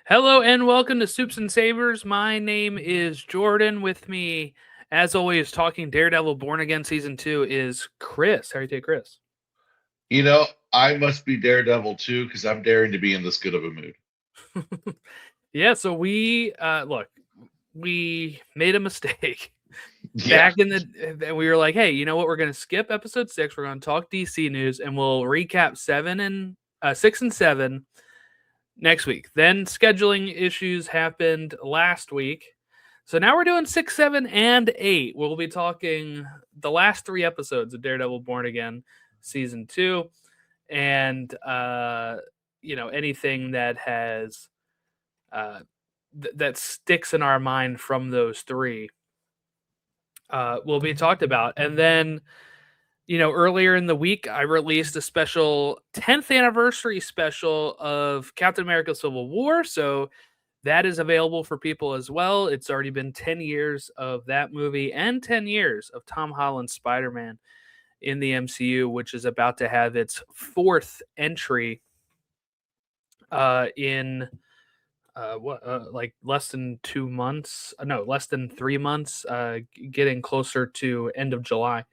Hello and welcome to Soups and Savers. My name is Jordan. With me, as always, talking Daredevil Born Again Season 2 is Chris. How are you today, Chris? You know, I must be Daredevil too because I'm daring to be in this good of a mood. Yeah, so we made a mistake. Yeah. Back in we were like, hey, you know what? We're going to skip episode 6. We're going to talk DC news and we'll recap 6 and 7 next week. Then scheduling issues happened last week. So now we're doing 6, 7, and 8. We'll be talking the last 3 episodes of Daredevil Born Again season 2 and anything that has that sticks in our mind from those 3 will be talked about. And then earlier in the week, I released a special 10th anniversary special of Captain America Civil War. So that is available for people as well. It's already been 10 years of that movie and 10 years of Tom Holland's Spider Man in the MCU, which is about to have its 4th entry in like less than 2 months. No, less than 3 months, getting closer to end of July.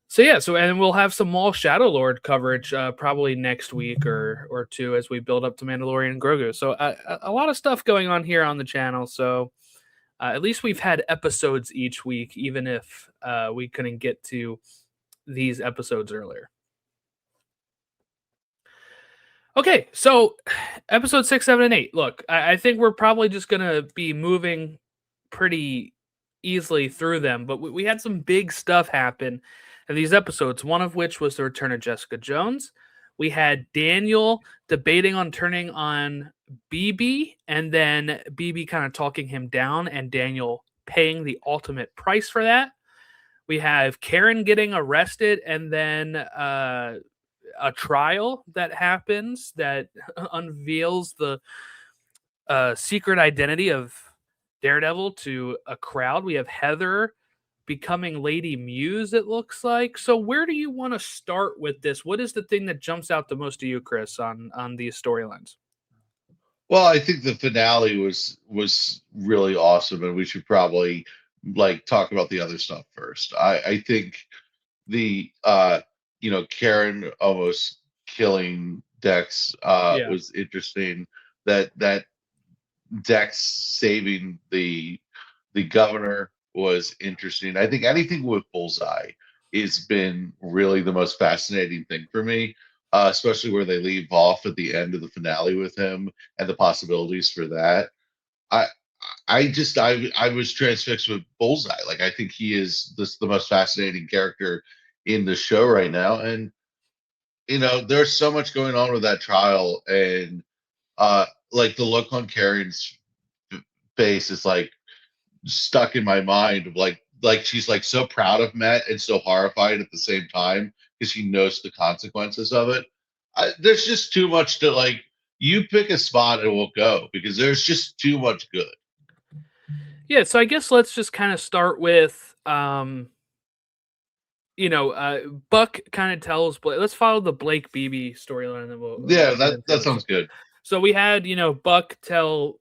So yeah, and we'll have some Maul Shadow Lord coverage probably next week or two as we build up to Mandalorian and Grogu. So a lot of stuff going on here on the channel. So at least we've had episodes each week, even if we couldn't get to these episodes earlier. Okay, so episode 6, 7, and 8. Look, I think we're probably just gonna be moving pretty easily through them, but we had some big stuff happen in these episodes, one of which was the return of Jessica Jones. We had Daniel debating on turning on BB, and then BB kind of talking him down, and Daniel paying the ultimate price for that. We have Karen getting arrested, and then a trial that happens that unveils the secret identity of Daredevil to a crowd. We have Heather becoming Lady Muse, it looks like. So where do you want to start with this? What is the thing that jumps out the most to you, Chris, on these storylines? Well, I think the finale was really awesome, and we should probably talk about the other stuff first. I think the Karen almost killing Dex Yeah. was interesting. That Dex saving the governor was interesting. I think anything with Bullseye has been really the most fascinating thing for me, especially where they leave off at the end of the finale with him and the possibilities for that. I I was transfixed with Bullseye. Like I think he is the most fascinating character in the show right now, and there's so much going on with that trial, and like the look on Karen's face is like stuck in my mind of like she's like so proud of Matt and so horrified at the same time because she knows the consequences of it. There's just too much to like. You pick a spot and we'll go because there's just too much good. Yeah, so I guess let's just kind of start with Buck kind of tells Blake. Let's follow the Blake BB storyline, and then Yeah, we'll get that into it. sounds good. So we had Buck tell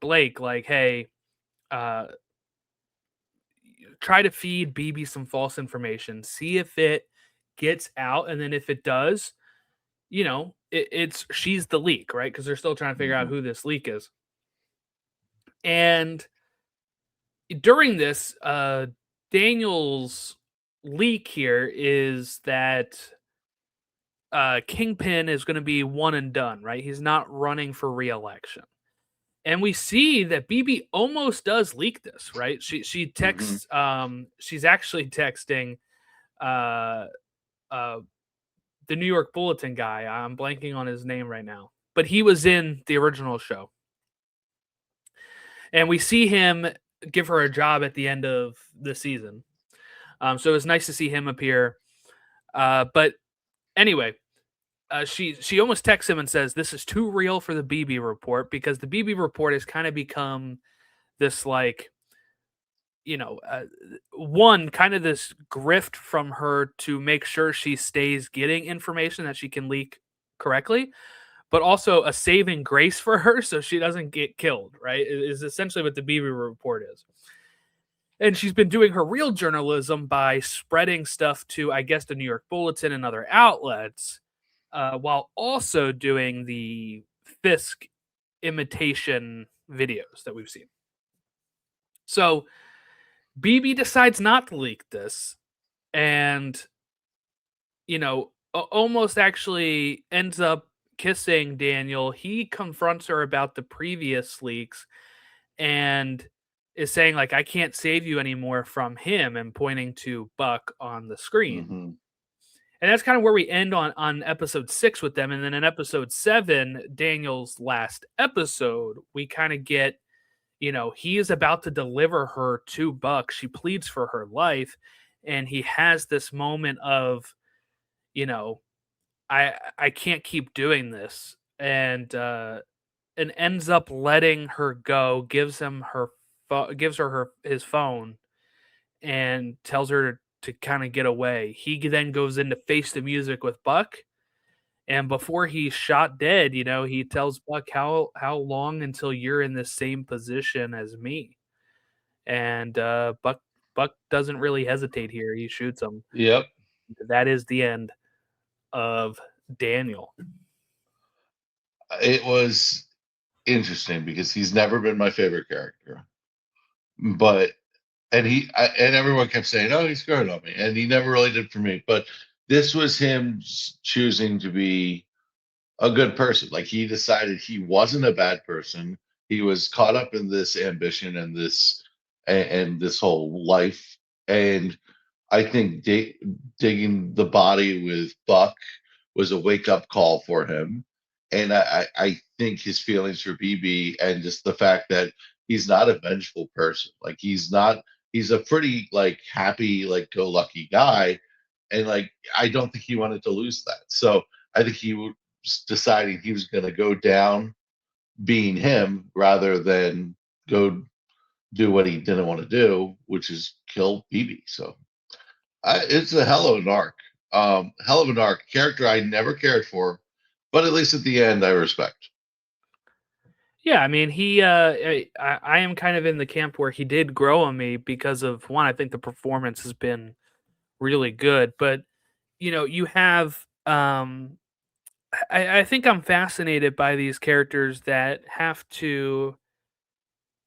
Blake like, "Hey, uh, try to feed BB some false information. See if it gets out, and then if it does, it's she's the leak, right? Because they're still trying to figure out Mhm. who this leak is." And during this, Daniel's leak here is that Kingpin is going to be one and done, right? He's not running for re-election. And we see that BB almost does leak this, right? She Mhm. texts she's actually texting uh uh the New York Bulletin guy. I'm blanking on his name right now. But he was in the original show. And we see him give her a job at the end of the season. So it was nice to see him appear. But anyway, she almost texts him and says, "This is too real for the BB report," because the BB report has kind of become this like one kind of this grift from her to make sure she stays getting information that she can leak correctly, but also a saving grace for her so she doesn't get killed, right? Is essentially what the BB report is. And she's been doing her real journalism by spreading stuff to, I guess, the New York Bulletin and other outlets, while also doing the Fisk imitation videos that we've seen. So BB decides not to leak this, and almost actually ends up kissing Daniel. He confronts her about the previous leaks and is saying like, I can't save you anymore from him, and pointing to Buck on the screen. Mm-hmm. And that's kind of where we end on episode 6 with them. And then in episode 7, Daniel's last episode, we kind of get, he is about to deliver her to Buck. She pleads for her life, and he has this moment of, I can't keep doing this, and ends up letting her go, gives her his phone, and tells her to kind of get away. He then goes in to face the music with Buck, and before he's shot dead, he tells Buck, how long until you're in the same position as me? And Buck doesn't really hesitate here. He shoots him. Yep. That is the end of Daniel. It was interesting because he's never been my favorite character, but and everyone kept saying, "Oh, he's growing on me," and he never really did for me. But this was him choosing to be a good person. Like, he decided he wasn't a bad person. He was caught up in this ambition and this whole life. And I think digging the body with Buck was a wake up call for him. And I think his feelings for BB, and just the fact that he's not a vengeful person. Like, he's a pretty like happy, like go lucky guy. And like, I don't think he wanted to lose that. So I think he was deciding he was going to go down being him rather than go do what he didn't want to do, which is kill BB. So it's a hell of an arc. Hell of an arc. Character I never cared for, but at least at the end I respect. Yeah, I mean, I am kind of in the camp where he did grow on me because of, one, I think the performance has been really good, but you have, I think I'm fascinated by these characters that have to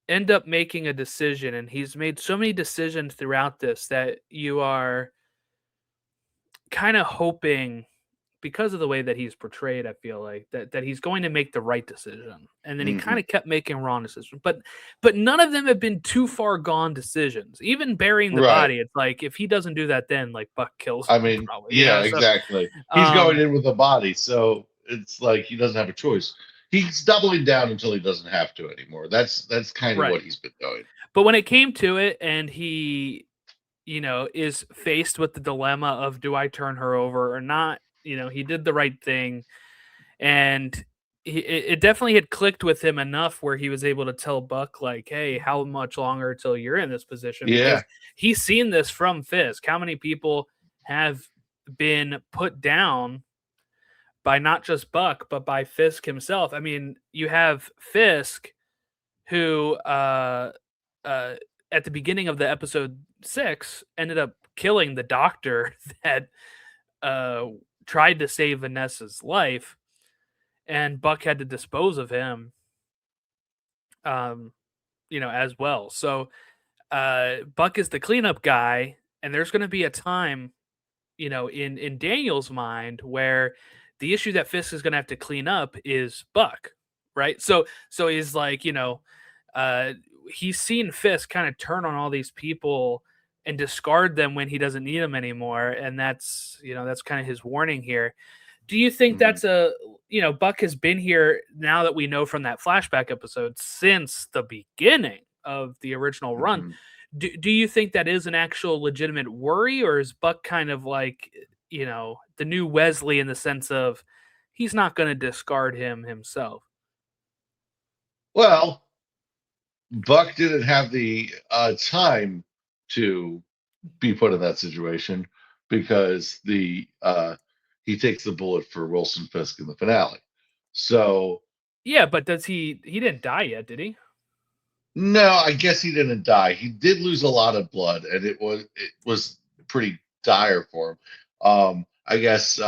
end up making a decision, and he's made so many decisions throughout this that you are kind of hoping, because of the way that he's portrayed, I feel like that he's going to make the right decision, and then he Mm-hmm. kind of kept making wrong decisions. But none of them have been too far gone decisions. Even burying the Right. body, it's like if he doesn't do that, then like Buck kills I him mean, probably. yeah, So exactly. He's going um, in with a body, so it's like he doesn't have a choice. He's doubling down until he doesn't have to anymore. That's kind of right. what he's been doing. But when it came to it, and he, is faced with the dilemma of, do I turn her over or not? He did the right thing, and it definitely had clicked with him enough where he was able to tell Buck, like, hey, how much longer till you're in this position? Yeah. Because he's seen this from Fisk. How many people have been put down by not just Buck, but by Fisk himself? I mean, you have Fisk, who at the beginning of the episode 6 ended up killing the doctor that uh, tried to save Vanessa's life, and Buck had to dispose of him, um, as well. So Buck is the cleanup guy, and there's going to be a time, in Daniel's mind, where the issue that Fisk is going to have to clean up is Buck, right? So he's like, uh, he's seen Fisk kind of turn on all these people and discard them when he doesn't need them anymore, and that's kind of his warning here. Do you think Mhm. that's Buck has been here, now that we know from that flashback episode, since the beginning of the original run? Mhm. Do you think that is an actual legitimate worry, or is Buck kind of like, the new Wesley, in the sense of he's not going to discard him himself? Well, Buck didn't have the time to be put in that situation because the he takes the bullet for Wilson Fisk in the finale. So Yeah, but does he didn't die yet, did he? no, I guess he didn't die. He did lose a lot of blood, and it was pretty dire for him. I guess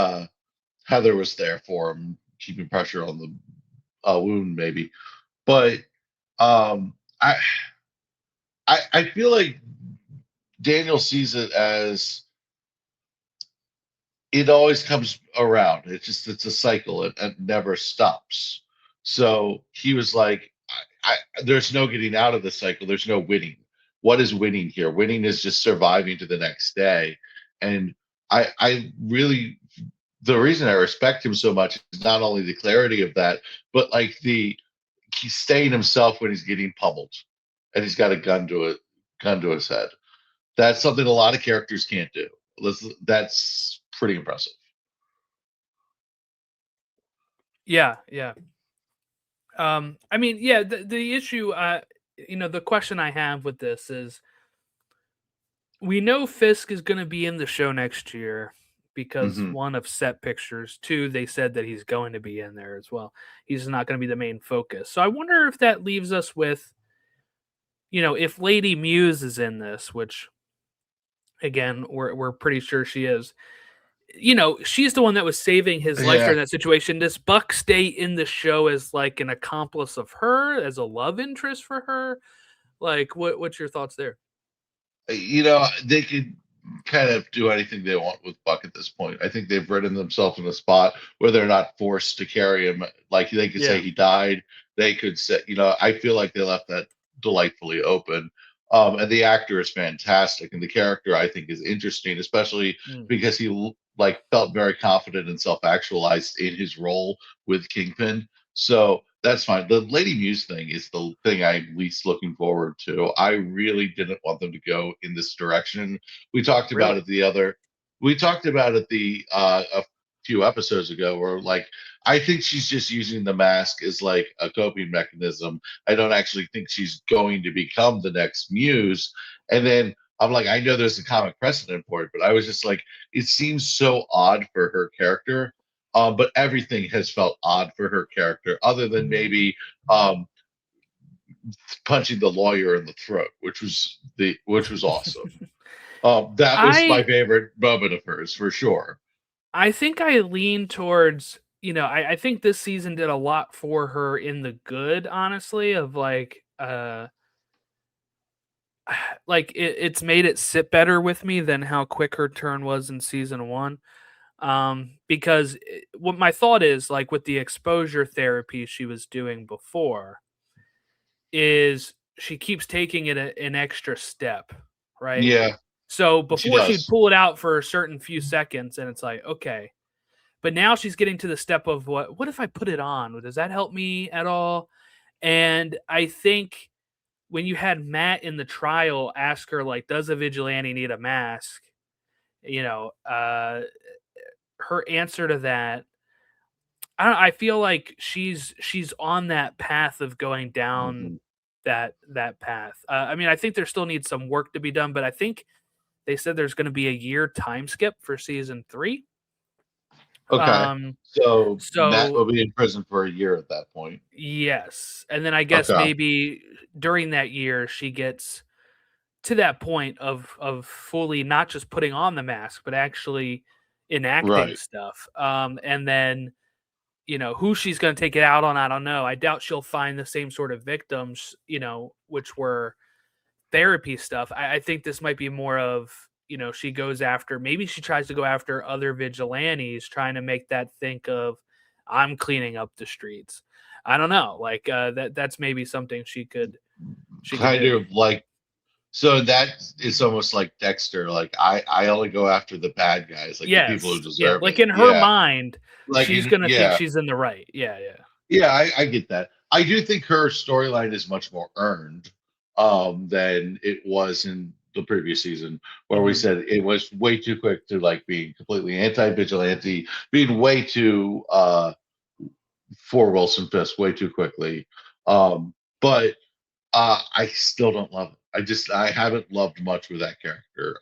Heather was there for him, keeping pressure on the wound, maybe. But um, I I feel like Daniel sees it as it always comes around. It's a cycle. It never stops. So he was like, there's no getting out of the cycle. There's no winning. What is winning here? Winning is just surviving to the next day. And I really, the reason I respect him so much is not only the clarity of that, but like he's staying himself when he's getting pummeled, and he's got a gun to his head. That's something a lot of characters can't do. That's pretty impressive. Yeah, yeah. I mean, yeah, the issue, the question I have with this is we know Fisk is going to be in the show next year because Hmm. one of set pictures, two, they said that he's going to be in there as well. He's not going to be the main focus. So I wonder if that leaves us with, if Lady Muse is in this, which again, we're pretty sure she is. She's the one that was saving his life Yeah, during that situation. Does Buck stay in the show as like an accomplice of her, as a love interest for her? Like, what's your thoughts there? they could kind of do anything they want with Buck at this point. I think they've written themselves in a spot where they're not forced to carry him. Like they could say Yeah. he died. They could say, I feel like they left that delightfully open. And the actor is fantastic, and the character I think is interesting, especially Mm. because he like felt very confident and self-actualized in his role with Kingpin. So that's fine. The Lady Muse thing is the thing I'm least looking forward to. I really didn't want them to go in this direction. We talked about Really? it we talked about it a few episodes ago where like I think she's just using the mask as like a coping mechanism. I don't actually think she's going to become the next Muse. And then I'm like, I know there's a comic precedent for it, but I was just like, it seems so odd for her character. But everything has felt odd for her character, other than maybe um, punching the lawyer in the throat, which was awesome. That was my I favorite moment of hers for sure. I think I lean towards, I think this season did a lot for her in the good, honestly, of like it's made it sit better with me than how quick her turn was in season one. Because what my thought is, like with the exposure therapy she was doing before, is she keeps taking it an extra step, right? Yeah, So she before she'd does. pull it out for a certain few seconds, and it's like, okay. But now she's getting to the step of what if I put it on? Does that help me at all? And I think when you had Matt in the trial ask her, like, does a vigilante need a mask? You know, her answer to that, I feel like she's on that path of going down Hmm. that path. I mean, I think there still needs some work to be done, but I think they said there's going to be a year time skip for season three. Okay, Um, so Matt so will be in prison for a year at that point. yes, and then I guess Okay, maybe during that year she gets to that point of fully not just putting on the mask, but actually enacting right. stuff. And then who she's going to take it out on, I don't know. I doubt she'll find the same sort of victims, which were therapy stuff. I think this might be more of she goes after, maybe she tries to go after other vigilantes, trying to make that think of I'm cleaning up the streets. I don't know, like that's maybe something she could Kind do. of like so that is almost like Dexter. Like I only go after the bad guys, like the people who Yes, yeah, deserve like it. in her Yeah, mind, like she's gonna think yeah, she's in the right. Yeah, yeah. yeah. I get that. I do think her storyline is much more earned than it was in the previous season, where we Mhm. said it was way too quick to like being completely anti-vigilante, being way too for Wilson Fisk way too quickly. But I still don't love it. I haven't loved much with that character.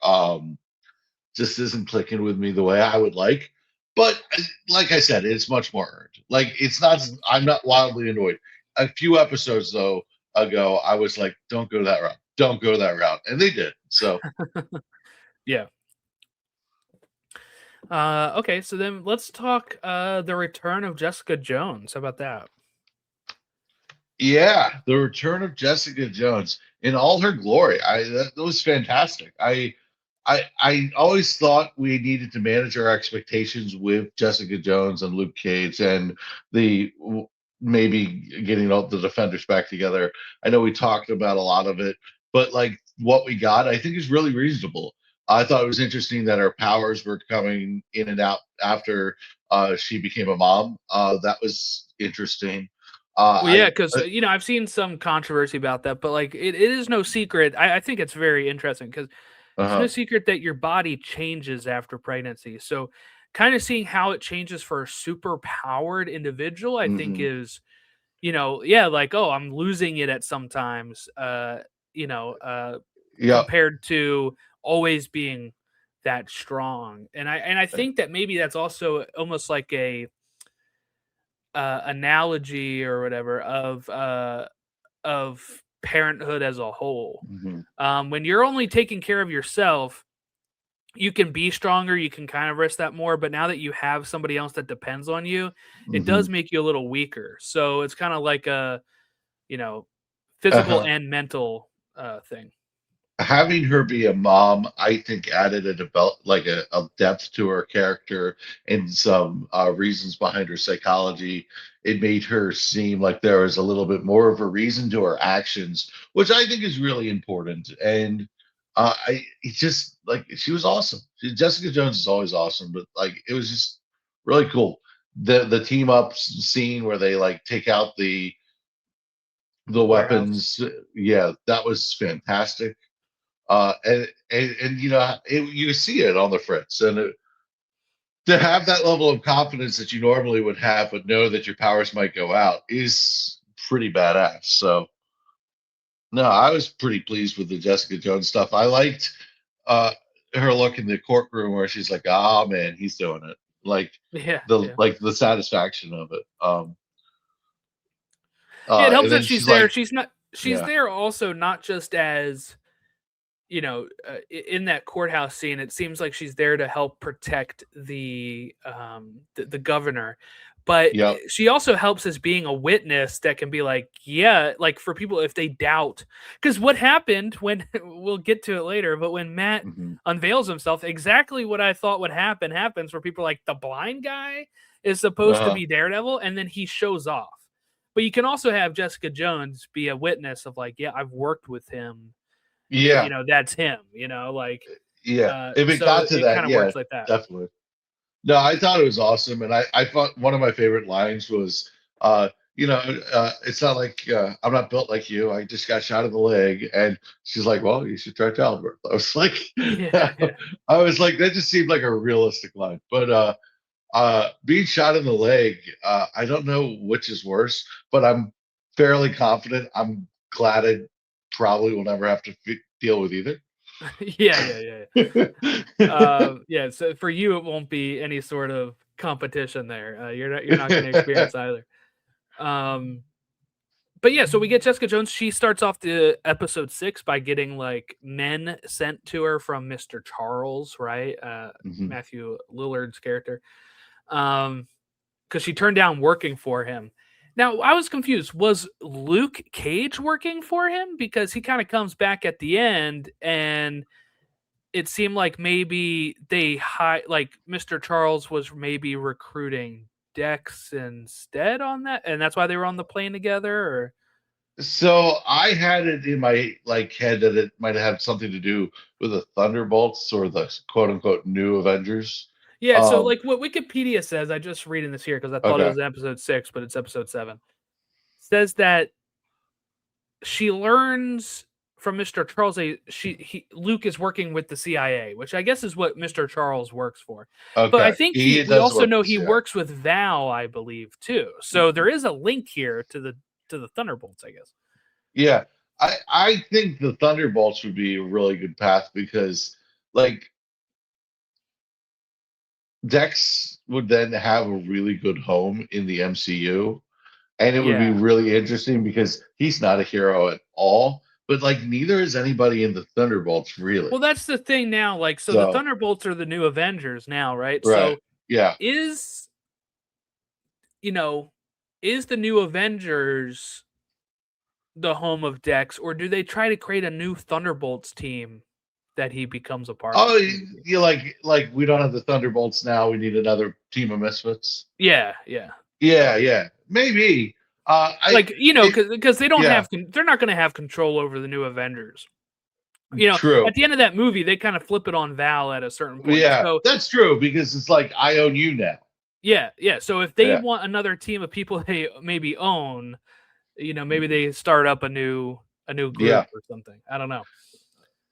Just isn't clicking with me the way I would like. But like I said, it's much more earned. Like it's not. I'm not wildly annoyed. A few episodes though ago, I was like, "Don't go that route. Don't go that route," and they did. So Yeah. Okay, so then let's talk the return of Jessica Jones. How about that? yeah, the return of Jessica Jones in all her glory. That was fantastic. I always thought we needed to manage our expectations with Jessica Jones and Luke Cage and the maybe getting all the defenders back together. I know we talked about a lot of it, but like what we got, I think is really reasonable. I thought it was interesting that her powers were coming in and out after she became a mom. That was interesting. Well, yeah, I because I've seen some controversy about that, but like it is no secret. I think it's very interesting because it's no uh secret that your body changes after pregnancy. So, kind of seeing how it changes for a super powered individual, I think hmm is, yeah, like, oh, I'm losing it at sometimes, Yep. compared to always being that strong. And I think that maybe that's also almost like a analogy or whatever of parenthood as a whole. hmm When you're only taking care of yourself, you can be stronger, you can kind of risk that more, but now that you have somebody else that depends on you, it hmm does make you a little weaker. So it's kind of like a, you know, physical Uh-huh. and mental thing. Having her be a mom, I think added a develop like a depth to her character and some reasons behind her psychology. It made her seem like there was a little bit more of a reason to her actions, which I think is really important. And it just like she was awesome. Jessica Jones is always awesome, but like it was just really cool. The team up scene where they like take out the Warehouse. weapons, yeah, that was fantastic. And you see it on the Fritz, and to have that level of confidence that you normally would have, but know that your powers might go out, is pretty badass. So no, I was pretty pleased with the Jessica Jones stuff. I liked uh, her look in the courtroom where she's like, "Ah, man, he's doing it." Like Yeah, yeah. the satisfaction of it. Yeah, it helps And that then she's she's there. like, She's "Yeah, there also not just as in that courthouse scene, it seems like she's there to help protect the governor, but yep, she also helps as being a witness that can be like, yeah, like for people if they doubt, because what happened when we'll get to it later, but when Matt hmm unveils himself, exactly what I thought would happen happens, where people are like the blind guy is supposed to uh, be Daredevil, and then he shows off. But you can also have Jessica Jones be a witness of like, yeah, I've worked with him, yeah, that's him, like, yeah." If it so got to it that, kind of yeah, works like that. definitely. No, I thought it was awesome, and I thought one of my favorite lines was, it's not like I'm not built like you. I just got shot in the leg, and she's like, "Well, you should try childbirth." I was like, Yeah, yeah. I was like, that just seemed like a realistic line. But being shot in the leg, I don't know which is worse, but I'm fairly confident. I'm glad I probably will never have to deal with either. Yeah, yeah, yeah, yeah, so for you, it won't be any sort of competition there, you're not gonna experience either. Um, but yeah, so we get Jessica Jones, she starts off the episode 6 by getting, like, men sent to her from Mr. Charles, right? Mhm. Matthew Lillard's character. Um, because she turned down working for him. Now, I was confused. Was Luke Cage working for him? Because he kind of comes back at the end, and it seemed like maybe like Mr. Charles was maybe recruiting Dex instead on that, and that's why they were on the plane together. Or So I had it in my like head that it might have something to do with the Thunderbolts or the quote unquote new Avengers. yeah, so Um, like what Wikipedia says, I just reading this here because I thought it okay. was episode 6, but it's episode 7. Says that she learns from Mr. Charles Luke is working with the CIA, which I guess is what Mr. Charles works for. But I Okay. think He we does also work know for he CIA. works with Val, I believe, too. So there is a link here to the Thunderbolts, I guess. Yeah. I think the Thunderbolts would be a really good path because like Dex would then have a really good home in the MCU, and it would be Yeah. really interesting because he's not a hero at all, but like neither is anybody in the Thunderbolts really. Well, that's the thing now. Like, so the So Thunderbolts are the new Avengers now, right? right, So yeah. is you know, is the new Avengers the home of Dex, or do they try to create a new Thunderbolts team that he becomes a part Oh, of? Maybe. you like we don't have the Thunderbolts now. We need another team of misfits. Yeah, yeah. Yeah, yeah, maybe. I Like, it because they don't yeah, have, they're not going to have control over the new Avengers. true. At the end of that movie, they kind of flip it on Val at a certain point. Yeah, So that's true because it's like I own you now. yeah, yeah. So if they Yeah. want another team of people they maybe own, maybe they start up a new Yeah. group or something. I don't know.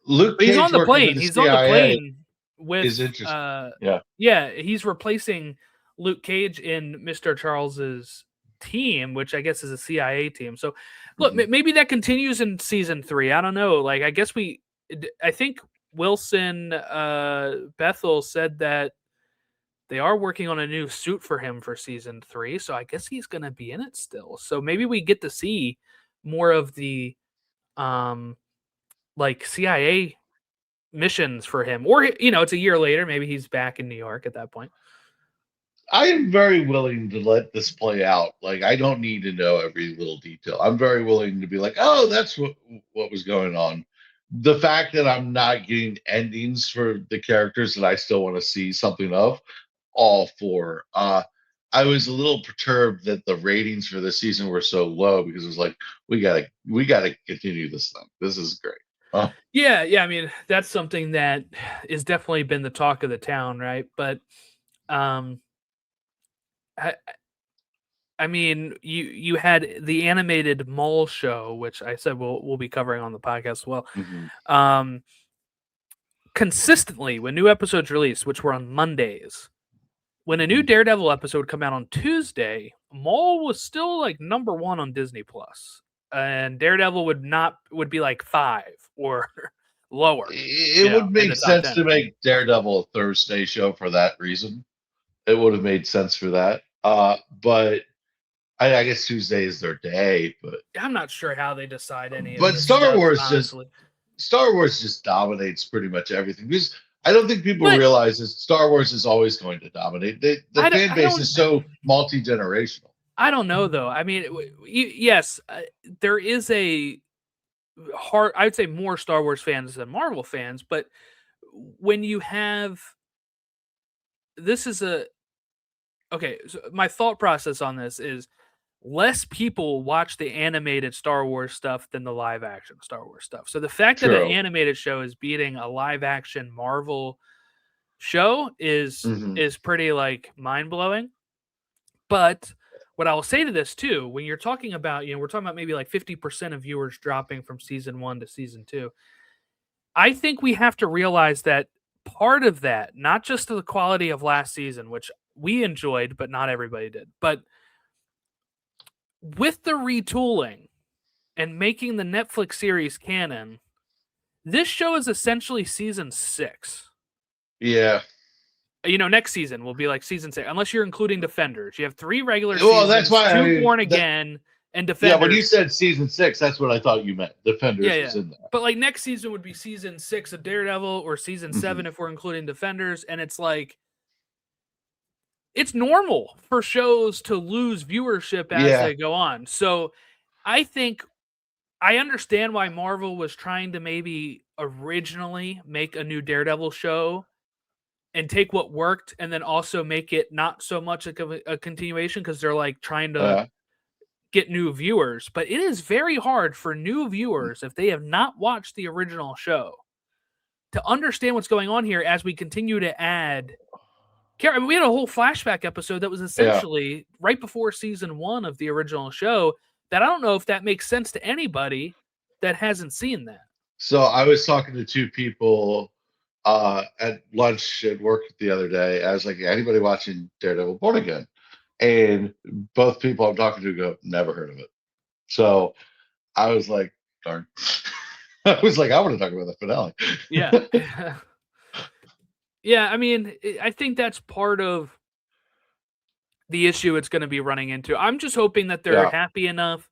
Luke But he's on Cage the working for plane. the He's on the CIA plane with is interesting. Yeah. yeah, he's replacing Luke Cage in Mr. Charles's team, which I guess is a CIA team. So look, Mhm. maybe that continues in season 3. I don't know. Like, I think Wilson Bethel said that they are working on a new suit for him for season 3, so I guess he's going to be in it still. So maybe we get to see more of the um like CIA missions for him, or it's a year later, maybe he's back in New York at that point. I am very willing to let this play out. Like I don't need to know every little detail. I'm very willing to be like, oh, that's what was going on. The fact that I'm not getting endings for the characters that I still want to see something of, all for. I was a little perturbed that the ratings for this season were so low because it was like we gotta continue this thing. This is great. Yeah, yeah, I mean, that's something that has definitely been the talk of the town, right? But um I, I mean, you had the animated mall show, which I said we'll be covering on the podcast as well. Mhm. Um Consistently when new episodes released, which were on Mondays, when a new Mhm. Daredevil episode would come out on Tuesday, Maul was still like number 1 on Disney Plus. And Daredevil would be like 5 or lower, It would in make the top sense 10. to make Daredevil a Thursday show for that reason. It would have made sense for that. But I guess Tuesday is their day. I'm not sure how they decide any of But this stuff, honestly. Star Wars just dominates pretty much everything. Because I don't think people But realize that Star Wars is always going to dominate. The fan I base don't is so multi generational. I don't know though. I mean, yes, there is a hard. I would say more Star Wars fans than Marvel fans, but when you have this is a okay. So my thought process on this is less people watch the animated Star Wars stuff than the live action Star Wars stuff. So the fact that an True. animated show is beating a live action Marvel show Hmm. is pretty like mind blowing. But what I will say to this too, when you're talking about, we're talking about maybe like 50% of viewers dropping from season 1 to season 2. I think we have to realize that part of that, not just the quality of last season, which we enjoyed, but not everybody did, but with the retooling and making the Netflix series canon, this show is essentially season 6. Yeah. Next season will be like season 6, unless you're including Defenders. You have 3 regular Well, that's seasons, why 2 Born Again, and yeah, when you Defenders. said season 6, that's what I thought you meant. Yeah, Defenders was yeah. in there. But like next season would be season 6 of Daredevil or season Hmm. 7 if we're including Defenders, and it's like it's normal for shows to lose viewership as Yeah. they go on. So I think I understand why Marvel was trying to maybe originally make a new Daredevil show and take what worked and then also make it not so much like a continuation because they're like trying to Uh, get new viewers. But it is very hard for new viewers if they have not watched the original show to understand what's going on here as we continue to add. I mean, we had a whole flashback episode that was yeah. essentially right before season 1 of the original show that I don't know if that makes sense to anybody that hasn't seen that. So I was talking to two people at lunch at work the other day. I was like, anybody watching Daredevil Born Again? And both people I'm talking to go, never heard of it. So I was like, darn. I was like, I want to talk about the finale. Yeah. Yeah, I mean, I think that's part of the issue it's going to be running into. I'm just hoping that they're Yeah, happy enough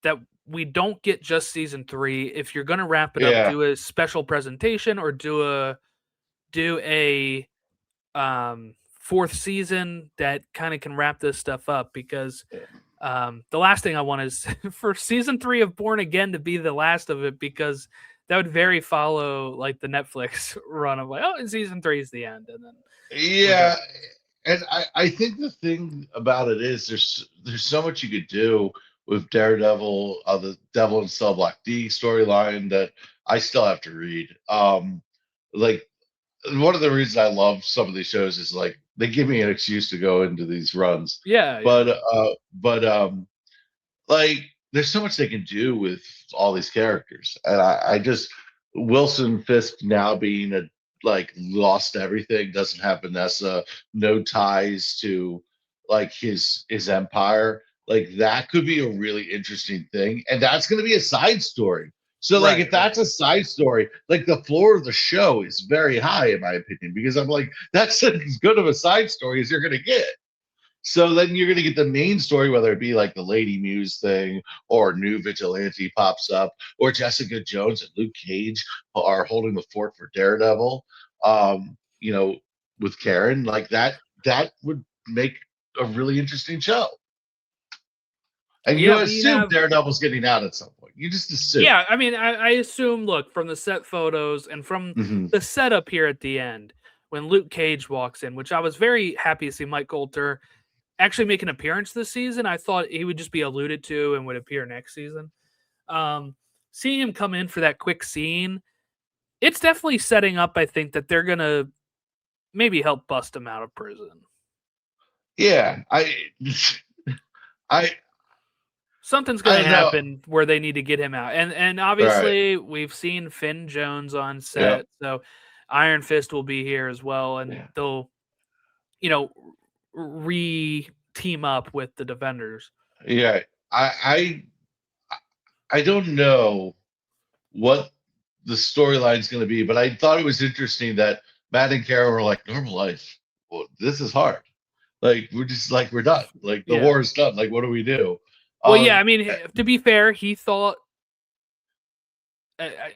that we don't get just season 3. If you're going to wrap it up, yeah, do a special presentation or do a fourth season that kind of can wrap this stuff up, because the last thing I want is for season 3 of Born Again to be the last of it, because that would very follow like the Netflix run of like, oh, and season 3 is the end, and then we're done. yeah. And I think the thing about it is there's so much you could do with Daredevil, the Devil and Cell Block D storyline that I still have to read. Like one of the reasons I love some of these shows is like they give me an excuse to go into these runs. Yeah, yeah, But like there's so much they can do with all these characters, and I just Wilson Fisk now being a like lost everything, doesn't have Vanessa, no ties to like his empire. Like that could be a really interesting thing, and that's going to be a side story. So like right, if right. that's a side story, like the floor of the show is very high in my opinion, because I'm like that's as good of a side story as you're going to get. So then you're going to get the main story, whether it be like the Lady Muse thing, or new vigilante pops up, or Jessica Jones and Luke Cage are holding the fort for Daredevil. You know, with Karen, like that would make a really interesting show. And you Yeah, we assume have. Daredevil's getting out at some point. You just assume. Yeah, I mean, I assume, look, from the set photos and from Hmm. the setup here at the end, when Luke Cage walks in, which I was very happy to see Mike Coulter actually make an appearance this season. I thought he would just be alluded to and would appear next season. Um, Seeing him come in for that quick scene, it's definitely setting up, I think, that they're gonna maybe help bust him out of prison. Yeah, I Something's I gonna don't know. happen where they need to get him out. And All right. obviously we've seen Finn Jones on Yeah. set, so Iron Fist will be here as well, and Yeah. they'll, you know, re team up with the Defenders. Yeah. I I don't know what the storyline's going to be, but I thought it was interesting that Matt and Karen were like, normal life. Well, this is hard. Like we're just like we're done. Like the Yeah. war is done. Like what do we do? Well, yeah, I Um, mean, eh, to be fair, he thought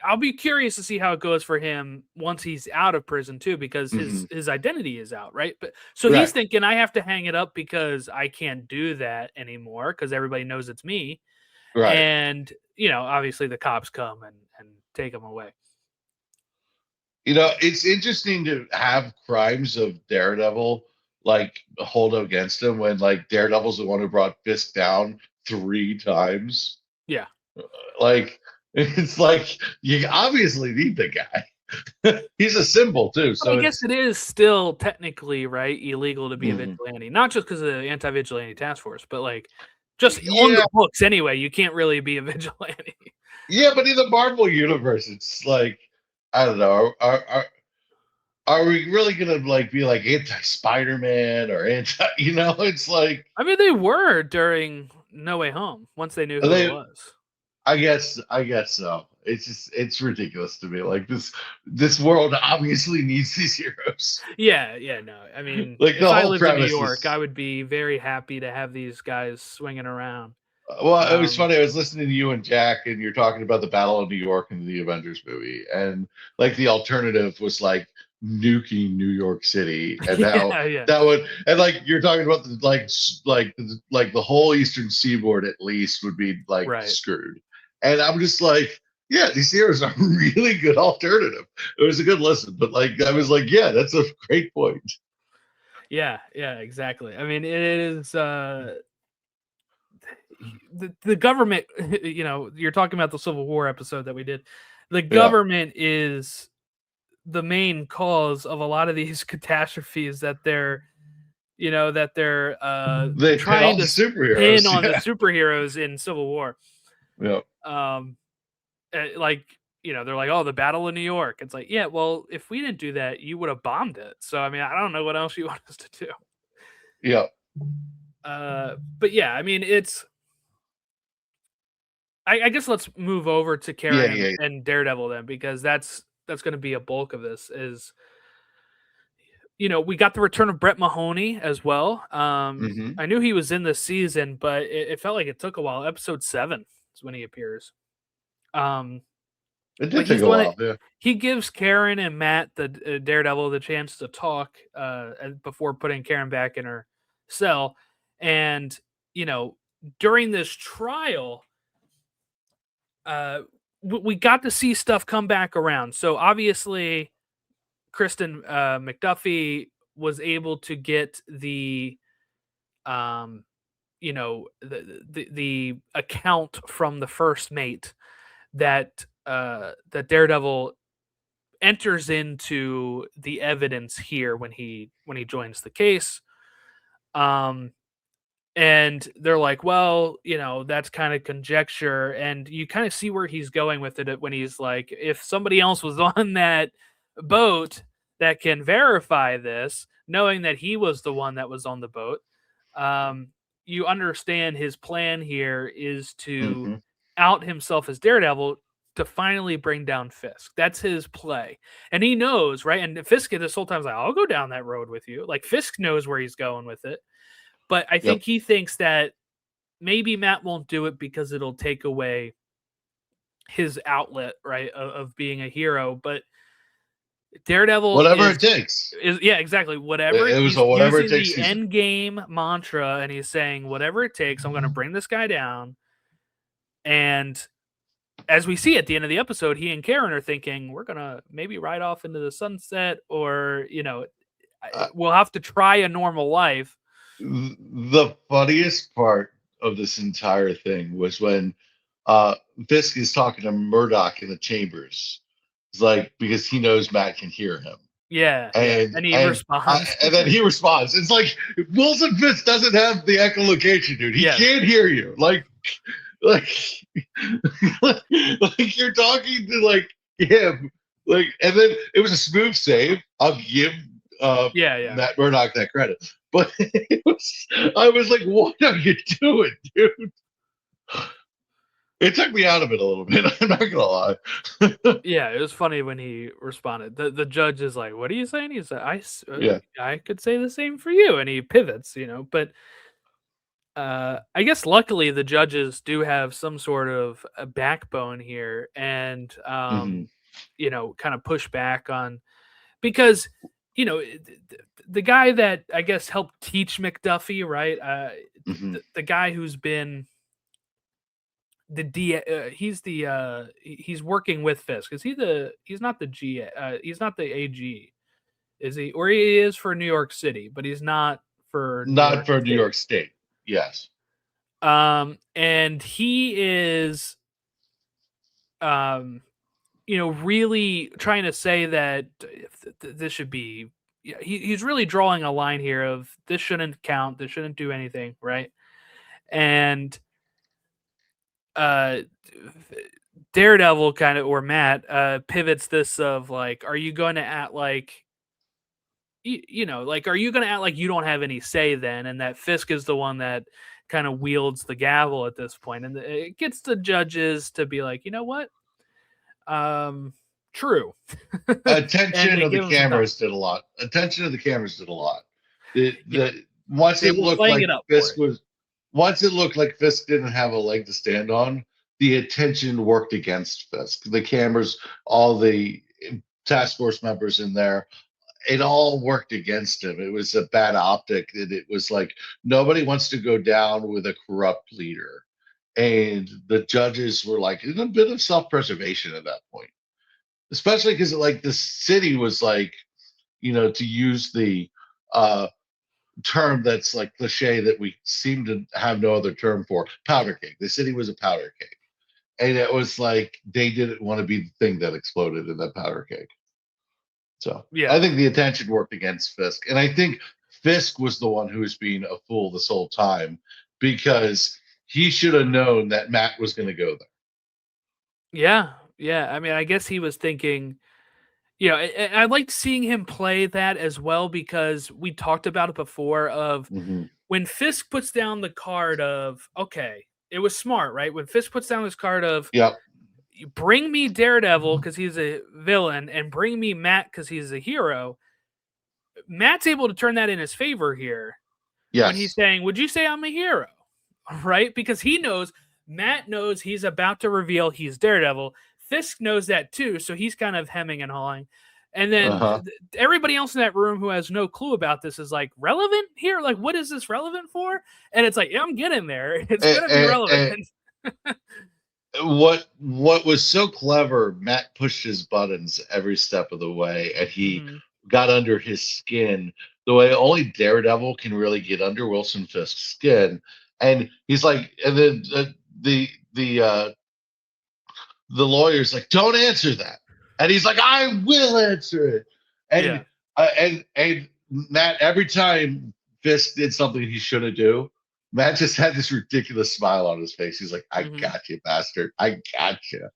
I'll be curious to see how it goes for him once he's out of prison too, because mhm, his identity is out, right? But so he's right, thinking I have to hang it up because I can't do that anymore because everybody knows it's me. right. And obviously the cops come and take him away. You know, it's interesting to have crimes of Daredevil like hold against him when like Daredevil's the one who brought Fisk down 3 times. Yeah. Like it's like you obviously need the guy. He's a symbol too, But I so guess it's it is still technically, right, illegal to be a mhm. vigilante, not just because of the anti-vigilante task force, but like just on the Yeah, books anyway. You can't really be a vigilante. yeah, but in the Marvel universe, it's like I don't know. Are we really gonna like be like anti Spider-Man or anti? You know, it's like I mean, they were during No Way Home once they knew who it they. was. I guess so. It's just it's ridiculous to me. Like this world obviously needs these heroes. Yeah, yeah, no. I mean, Like if the I whole lived in New premise York, I is. would be very happy to have these guys swinging around. Well, it was Um, funny. I was listening to you and Jack, and you're talking about the Battle of New York in the Avengers movie, and like the alternative was like nuking New York City, and now yeah, yeah, that would and like you're talking about the like the whole Eastern Seaboard at least would be like right. screwed, and I'm just like, yeah, these heroes are a really good alternative. It was a good listen, but like I was like, yeah, that's a great point. Yeah, yeah, exactly. I mean, it is the government, you're talking about the Civil War episode that we did. The Yeah, government is the main cause of a lot of these catastrophes that they're they pit all trying the to pin superheroes. on the Yeah, superheroes in Civil War. yeah. Um like, they're like, "Oh, the Battle of New York." It's like, "Yeah, well, if we didn't do that, you would have bombed it." So I mean, I don't know what else you want us to do. Yeah. But yeah, I mean, it's I guess let's move over to Yeah, Karen yeah, and Daredevil then, because that's going to be a bulk of this. Is we got the return of Brett Mahoney as well. Hmm. I knew he was in this season, but it felt like it took a while. Episode 7 is when he appears. Um, It but did take he's a the one that while. Yeah. he gives Karen and Matt, the Daredevil, the chance to talk before putting Karen back in her cell. And you know, during this trial, we got to see stuff come back around. So obviously, Kristen McDuffie was able to get the um the account from the first mate that Daredevil enters into the evidence here when he joins the case. Um and they're like, well, that's kind of conjecture, and you kind of see where he's going with it when he's like, if somebody else was on that boat that can verify this, knowing that he was the one that was on the boat, um, you understand his plan here is to Hmm. out himself as Daredevil to finally bring down Fisk. That's his play. And he knows, right? And Fisk this whole time's like, I'll go down that road with you. Like Fisk knows where he's going with it. But I Yep. think he thinks that maybe Matt won't do it because it'll take away his outlet, right, of being a hero. But Daredevil Whatever is it takes. yeah, exactly. Whatever It was he's a whatever it using takes the season. end game mantra, and he's saying, whatever it takes, I'm going to bring this guy down. And as we see at the end of the episode, he and Karen are thinking, we're going to maybe ride off into the sunset, or Uh, we'll have to try a normal life. the funniest part of this entire thing was when Fisk is talking to Murdock in the chambers. It's like because he knows Matt can hear him, Yeah, yeah. and And he and responds. and then he responds. It's like Wilson Fisk doesn't have the echolocation, dude. He Yes. can't hear you. Like, like you're talking to like him. Like, and then it was a smooth save. I'll give Yeah. Matt Murdock that credit. But I was like, what are you doing, dude? It took me out of it a little bit. I'm not gonna lie. Yeah, it was funny when he responded. The judge is like, "What are you saying?" He's like, Yeah. I could say the same for you," and he pivots, but I guess luckily the judges do have some sort of a backbone here, and Hmm. kind of push back on because the guy that I guess helped teach McDuffie, right? Hmm. The guy who's been the D he's working with Fisk. Is he's not the G he's not the AG, is he? Or he is for New York City, but he's not for New Not York for New State. York State. Yes. And he is um really trying to say that this should be, yeah, he's really drawing a line here of this shouldn't count, this shouldn't do anything, right? And uh Daredevil kind of, or Matt, pivots this of like, are you going to act like like, are you going to act like you don't have any say then, and that Fisk is the one that kind of wields the gavel at this point, and it gets the judges to be like, you know what, true. And Attention they of the give him some time. cameras did a lot. Attention of the cameras did a lot. Yeah, The once they it were looked playing it like up for Fisk was once it looked like Fisk didn't have a leg to stand on, the attention worked against Fisk. The cameras, all the task force members in there, it all worked against him. It was a bad optic, and it was like nobody wants to go down with a corrupt leader. And the judges were like in a bit of self-preservation at that point, especially because like the city was like, to use the uh term that's like cliche that we seem to have no other term for, powder keg. The city was a powder keg, and it was like they didn't want to be the thing that exploded in that powder keg. So yeah. I think the attention worked against Fisk, and I think Fisk was the one who was being a fool this whole time because he should have known that Matt was going to go there. Yeah. I mean, I guess he was thinking, I liked seeing him play that as well, because we talked about it before of Hmm. when Fisk puts down the card of, okay, it was smart, right? When Fisk puts down this card of, Yep. you bring me Daredevil because he's a villain, and bring me Matt because he's a hero. Matt's able to turn that in his favor here when he's Yes. saying, "Would you say I'm a hero?" Right? Because Matt knows he's about to reveal he's Daredevil. Fisk knows that too, so he's kind of hemming and hawing. And then Uh-huh. everybody else in that room who has no clue about this is like, relevant here? Like, what is this relevant for? And it's like, yeah, I'm getting there. It's And, going to be relevant. what was so clever, Matt pushed his buttons every step of the way, and he Mm-hmm. got under his skin the way only Daredevil can really get under Wilson Fisk's skin. And he's like, and then the lawyer's like, don't answer that, and he's like, I will answer it. Yeah. And Matt, every time Fisk did something he shouldn't do, Matt just had this ridiculous smile on his face. He's like, I got you, bastard. I got you.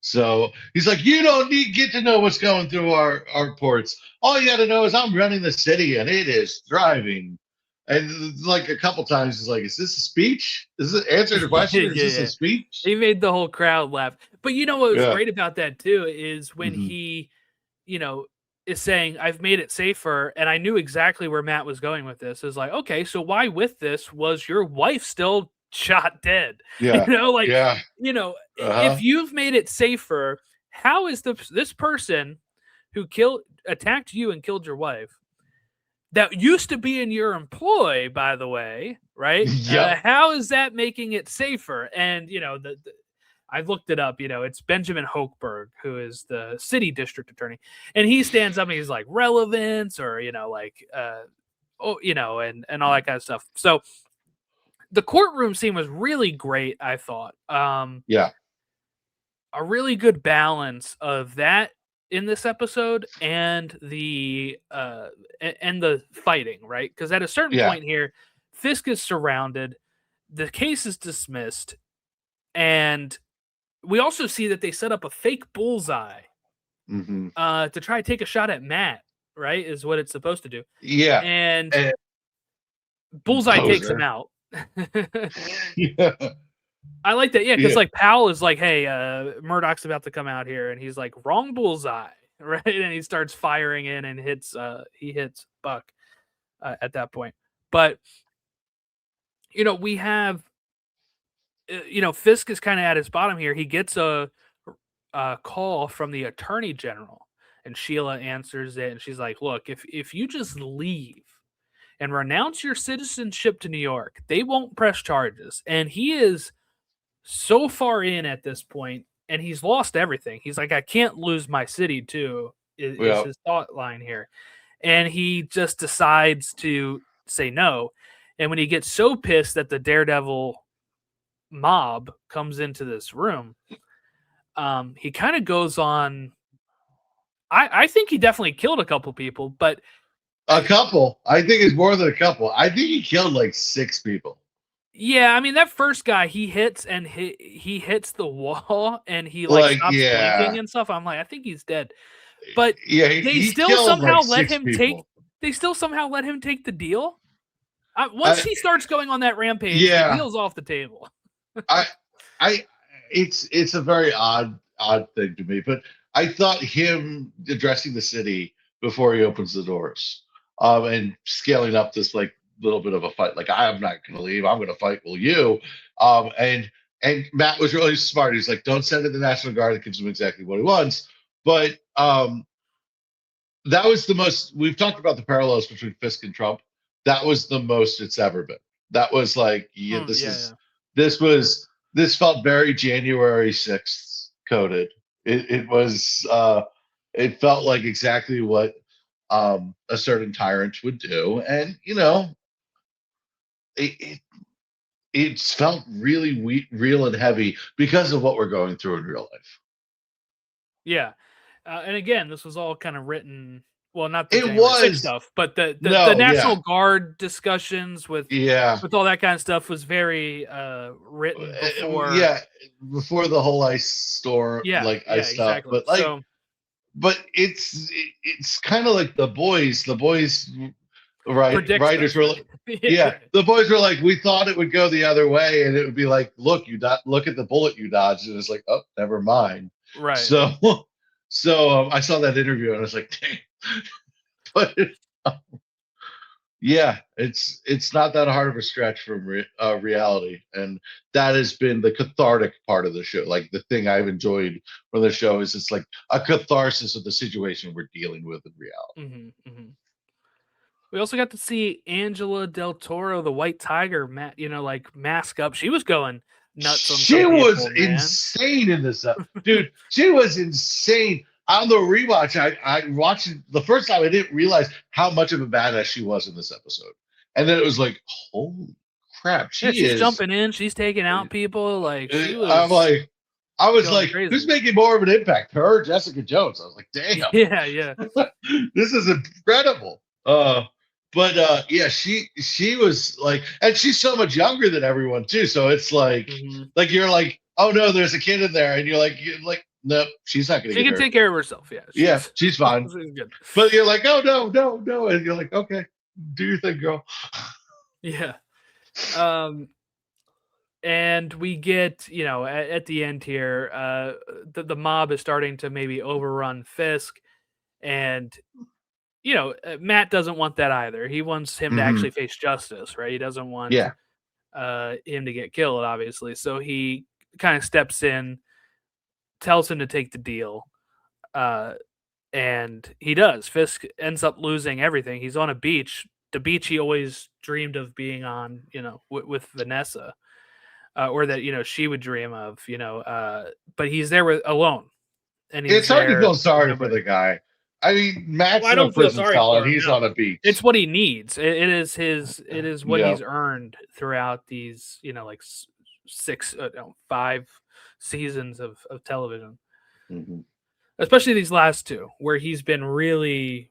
So he's like, you don't get to know what's going through our ports. All you got to know is I'm running the city and it is thriving. And like a couple times, he's like, is this a speech? Is it answering the question or is this a speech? He made the whole crowd laugh. But you know what was Yeah. great about that too is when he, is saying, I've made it safer, and I knew exactly where Matt was going with this. Is like, okay, so why with this was your wife still shot dead? Yeah. If you've made it safer, how is this person who attacked you and killed your wife that used to be in your employ, by the way, right? Yep. How is that making it safer? And I looked it up. It's Benjamin Hochberg, who is the city district attorney, and he stands up and he's like relevance, or and all that kind of stuff. So the courtroom scene was really great, I thought. Yeah. A really good balance of that in this episode and the fighting, right? Because at a certain point here, Fisk is surrounded, the case is dismissed, and we also see that they set up a fake bullseye to try to take a shot at Matt, right? Is what it's supposed to do. Yeah. And bullseye takes him out. Yeah. I like that. Yeah, because like Powell is like, hey, Murdock's about to come out here, and he's like, wrong bullseye, right? And he starts firing in and hits Buck at that point. But we have Fisk is kind of at his bottom here. He gets a call from the attorney general, and Sheila answers it, and she's like, look, if you just leave and renounce your citizenship to New York, they won't press charges. And he is so far in at this point, and he's lost everything. He's like, I can't lose my city too, is his thought line here. And he just decides to say no. And when he gets so pissed that the Daredevil mob comes into this room, he kind of goes on. I think he definitely killed a couple people, but a couple. I think it's more than a couple. I think he killed like 6 people. Yeah, I mean that first guy, he hits and he hits the wall and he stops blinking and stuff. I'm like, I think he's dead. But they still somehow let him take. They still somehow let him take the deal. Once he starts going on that rampage, the deal's off the table. It's a very odd thing to me, but I thought him addressing the city before he opens the doors, and scaling up this like little bit of a fight, like I'm not going to leave, I'm going to fight. Will you? And Matt was really smart. He's like, don't send in the National Guard. It gives him exactly what he wants. But that was the most. We've talked about the parallels between Fisk and Trump. That was the most it's ever been. That was like, this felt very January 6th coded. It was. It felt like exactly what a certain tyrant would do, and it felt really real and heavy because of what we're going through in real life. Yeah, and again, this was all kind of written. Well, not the January 6th stuff, but the National Guard discussions with all that kind of stuff was very written before. Before the whole ice storm, ice stuff. Exactly. But it's kind of like the boys. Writers were like, the boys were like, we thought it would go the other way, and it would be like, look at the bullet you dodged, and it's like, oh, never mind. Right. So I saw that interview, and I was like, dang. But Yeah, it's not that hard of a stretch from reality, and that has been the cathartic part of the show. Like the thing I've enjoyed from the show is it's like a catharsis of the situation we're dealing with in reality. We also got to see Angela Del Toro, the White Tiger, like mask up. She was going nuts on She some was people, man. insane in this, dude. She was insane. On the rewatch, I watched it the first time. I didn't realize how much of a badass she was in this episode, and then it was like, holy crap, Yeah, she she's is. jumping in, she's taking out people. Like she I'm was like, I was going like, who's crazy. making more of an impact, her or Jessica Jones? I was like, damn, Yeah, yeah. this is incredible. But yeah, she was like, and she's so much younger than everyone too. So it's hmm like you're like, oh no, there's a kid in there, and you're like, nope, she's not gonna She get can hurt. take care of herself. Yeah, Yeah, she's she's fine. she's good. But you're like, oh no, no, no, and you're like, okay, do your thing, girl. Yeah. Um, and we get, at the end here, the mob is starting to maybe overrun Fisk, and Matt doesn't want that either. He wants him to Hmm. actually face justice, right? He doesn't want Yeah, him to get killed, obviously. So he kind of steps in, tells him to take the deal, uh, and he does. Fisk ends up losing everything. He's on a beach, the beach he always dreamed of being on, with Vanessa, or that she would dream of, but he's there alone, and he's it's hard to there feel with sorry for nobody. the guy. I mean, Well, Matt's I in a don't feel prison sorry cell and for him. he's No, on a it's beach. what he needs. It is what Yeah. he's earned throughout these, like six, no, 5 seasons of television, Hmm. especially these last two, where he's been really,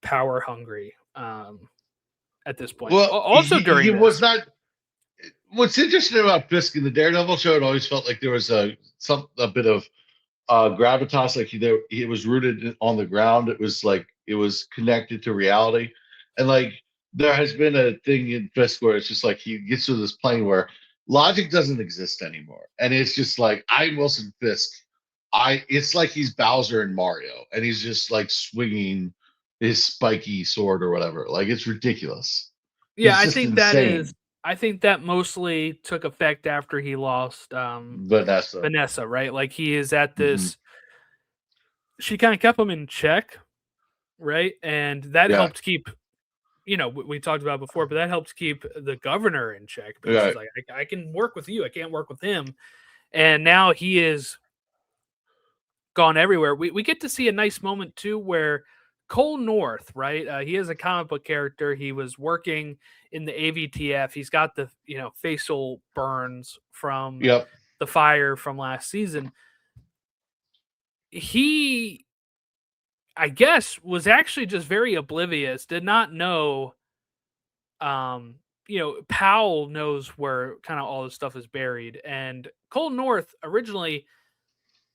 power hungry. At this point, Well, also he during was this, not. What's interesting about Fisk in the Daredevil show, it always felt like there was a bit of gravitas, like he was rooted on the ground. It was like it was connected to reality, and like there has been a thing in Fisk where it's just like he gets to this plane where logic doesn't exist anymore, and it's just like I'm Wilson Fisk. It's like he's Bowser and Mario, and he's just like swinging his spiky sword or whatever. Like it's ridiculous. yeah, It's just insane. I think that mostly took effect after he lost Vanessa. Vanessa, right? Like he is at Hmm. this. She kind of kept him in check, right? And that Yeah. helped keep, we talked about before, but that helped keep the governor in check because she's Right. like, I can work with you, I can't work with him. And now he is gone everywhere. We get to see a nice moment too where Cole North, right? He is a comic book character. He was working in the AVTF. He's got the facial burns from Yep. the fire from last season. He, I guess, was actually just very oblivious. Did not know. Powell knows where kind of all this stuff is buried, and Cole North originally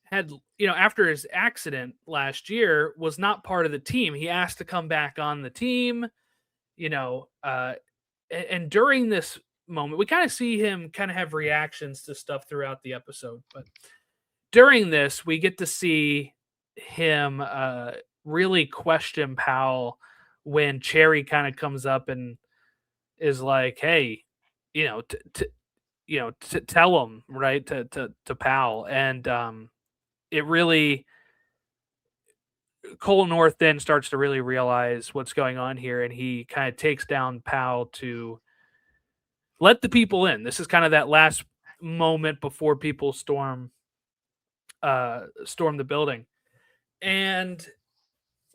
had, after his accident last year, was not part of the team. He asked to come back on the team, you know, uh, and during this moment, we kind of see him kind of have reactions to stuff throughout the episode. But during this, we get to see him really question Powell when Cherry kind of comes up and is like, "Hey, tell him right to Powell," and it really Cole North then starts to really realize what's going on here, and he kind of takes down Powell to let the people in. This is kind of that last moment before people storm the building. And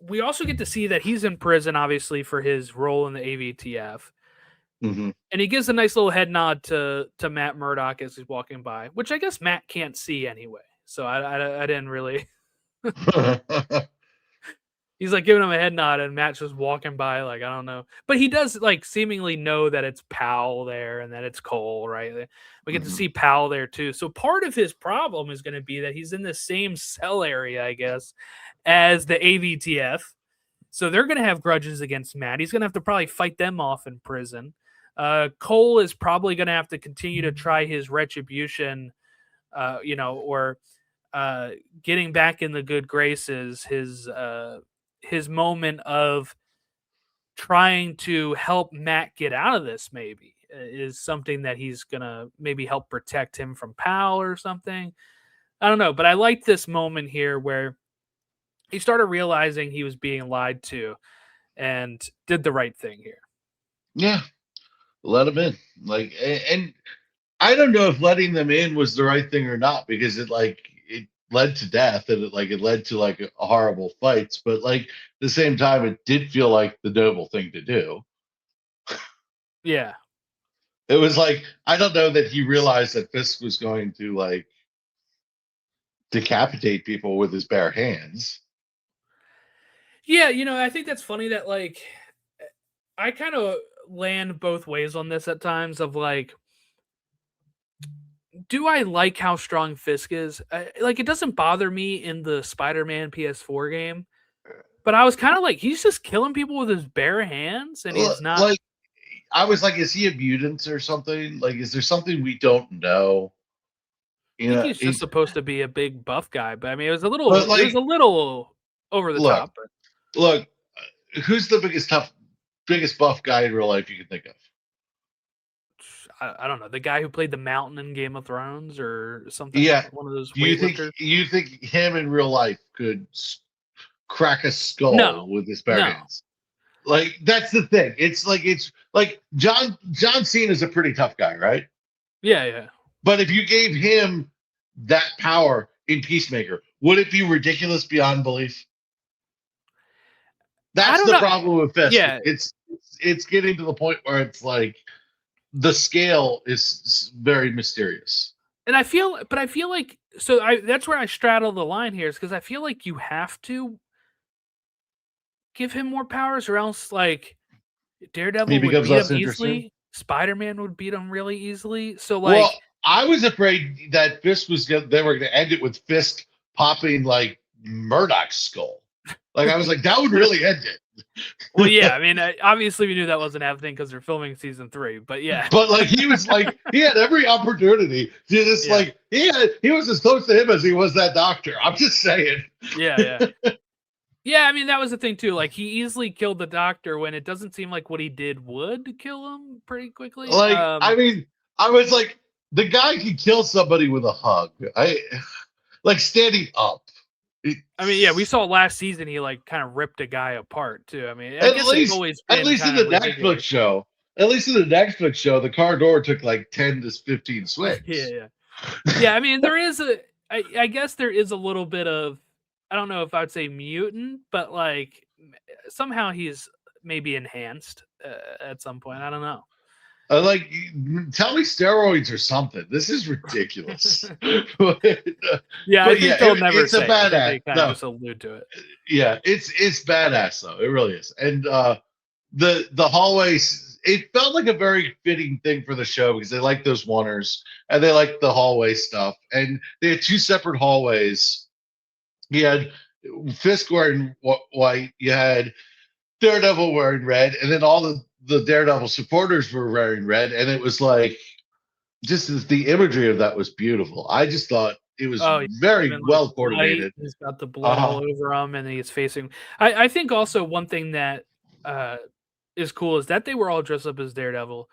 we also get to see that he's in prison, obviously, for his role in the AVTF. Hmm. And he gives a nice little head nod to Matt Murdock as he's walking by, which I guess Matt can't see anyway. So I didn't really. He's like giving him a head nod, and Matt's just walking by, like, I don't know. But he does like seemingly know that it's Powell there and that it's Cole, right? We get to Hmm. see Powell there too. So part of his problem is going to be that he's in the same cell area, I guess, as the AVTF. So they're going to have grudges against Matt. He's going to have to probably fight them off in prison. Cole is probably going to have to continue to try his retribution, or getting back in the good graces, his moment of trying to help Matt get out of this, maybe is something that he's gonna maybe help protect him from Pal or something. I don't know, but I like this moment here where he started realizing he was being lied to and did the right thing here. Yeah, let him in. Like, and I don't know if letting them in was the right thing or not, because it led to death, and it led to like horrible fights. But like at the same time, it did feel like the noble thing to do. Yeah. It was like, I don't know that he realized that Fisk was going to like decapitate people with his bare hands. Yeah, I think that's funny that like I kind of land both ways on this at times of like, do I like how strong Fisk is? Like, it doesn't bother me in the Spider-Man PS4 game, but I was kind of like, he's just killing people with his bare hands, and he's not. Like, I was like, is he a mutant or something? Like, is there something we don't know? I You think know, he's just supposed to be a big buff guy, but I mean, but it was like, a little over the look, top. But look, who's the biggest buff guy in real life you can think of? I don't know, the guy who played the Mountain in Game of Thrones or something. Yeah. One of those Do you think weightlifters. him in real life could crack a No, skull with his bare no. hands? Like, that's the thing. It's like John Cena is a pretty tough guy, right? Yeah, yeah. But if you gave him that power in Peacemaker, would it be ridiculous beyond belief? I That's don't the know. problem with Fisk. Yeah, It's getting to the point where it's like the scale is very mysterious. and I feel like so that's where I straddle the line here is because I feel like you have to give him more powers, or else like He Daredevil would becomes beat less him interesting. easily. Spider-Man would beat him really easily. So Well, like, I was afraid that they were going to end it with Fisk popping like Murdock's skull. Like, I was like, that would really end well, it. yeah. I mean, obviously we knew that wasn't happening because they're filming season 3. But yeah, But like, he was like, he had every opportunity to just yeah, like, he was as close to him as he was that doctor. I'm just saying. yeah, yeah. Yeah, I mean, that was the thing too. Like, he easily killed the doctor when it doesn't seem like what he did would kill him pretty quickly. Like, I mean, I was like, the guy can kill somebody with a hug. I like standing up. I mean, yeah, we saw last season he like kind of ripped a guy apart too. I mean, I At guess it's least, always at been least in kind the of Netflix ridiculous. show, the car door took like 10 to 15 Yeah, swings. yeah, yeah. I mean, there is I guess there is a little bit of, I don't know if I would say mutant, but like somehow he's maybe enhanced at some point. I don't know. Like, tell me steroids or something. This is ridiculous. but, Yeah, I but yeah, think they'll never it's a say it. I think badass. they kind of No, just allude to it. yeah, it's badass though. It really is. And the hallways, it felt like a very fitting thing for the show because they like those oneers and they like the hallway stuff. And they had two separate hallways. You had Fisk wearing white. You had Daredevil wearing red, and then all the Daredevil supporters were wearing red, and it was like, just the imagery of that was beautiful. I just thought it was Oh, yeah. Him very in, like, well white, coordinated. he's got the blood all Uh-huh. over him, and he's facing. I think also one thing that uh, is cool is that they were all dressed up as Daredevil.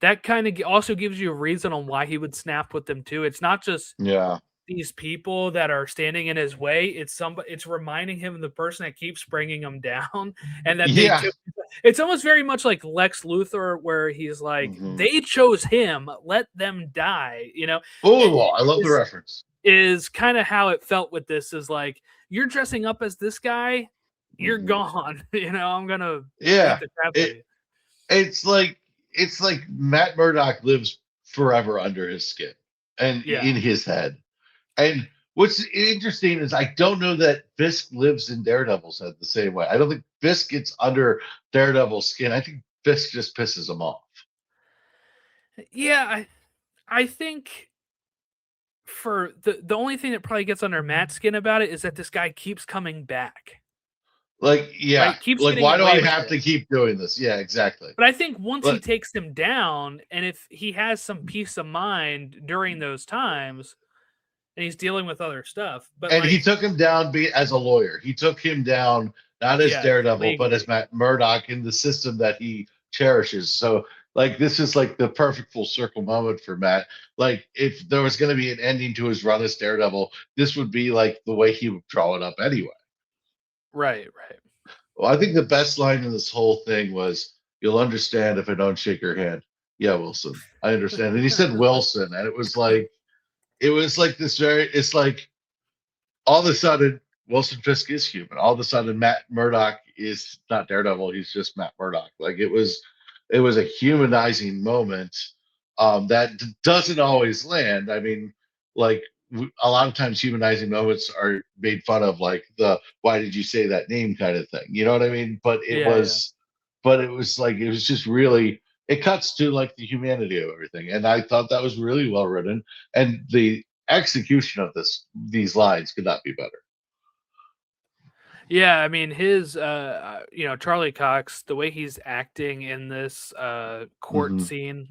That kind of also gives you a reason on why he would snap with them too. It's not just Yeah. these people that are standing in his way. It's reminding him of the person that keeps bringing him down, and that they Yeah. chose. It's almost very much like Lex Luthor, where he's like, Mm-hmm. they chose him, let them die. Oh, I love the reference. Is kind of how it felt with this. Is like, you're dressing up as this guy, you're Mm-hmm. gone. I'm gonna beat Yeah. the crap out of It you. it's like Matt Murdock lives forever under his skin and Yeah. in his head. And what's interesting is I don't know that Fisk lives in Daredevil's head the same way. I don't think Fisk gets under Daredevil's skin. I think Fisk just pisses him off. Yeah, I think for the only thing that probably gets under Matt's skin about it is that this guy keeps coming back. Like, yeah, Right? Keeps like, getting why do away I with have it. to keep doing this? Yeah, exactly. But I think once he But takes him down, and if he has some peace of mind during those times, and he's dealing with other stuff, but and he like, took him down as a lawyer. He took him down not as Yeah, Daredevil, but as legally. Matt Murdock in the system that he cherishes. So like this is like the perfect full circle moment for Matt. Like if there was going to be an ending to his run as Daredevil, this would be like the way he would draw it up anyway. Right, right. Well, I think the best line in this whole thing was, "You'll understand if I don't shake your hand." Yeah, Wilson, I understand. And he said Wilson, and it was like this very. It's like all of a sudden Wilson Fisk is human. All of a sudden Matt Murdock is not Daredevil. He's just Matt Murdock. Like it was a humanizing moment that doesn't always land. I mean, like a lot of times humanizing moments are made fun of, like the "why did you say that name" kind of thing. You know what I mean? Yeah, yeah. But it was like it was just really. It cuts to like the humanity of everything, and I thought that was really well written. And the execution of these lines could not be better. Yeah, I mean his Charlie Cox, the way he's acting in this court Hmm. scene,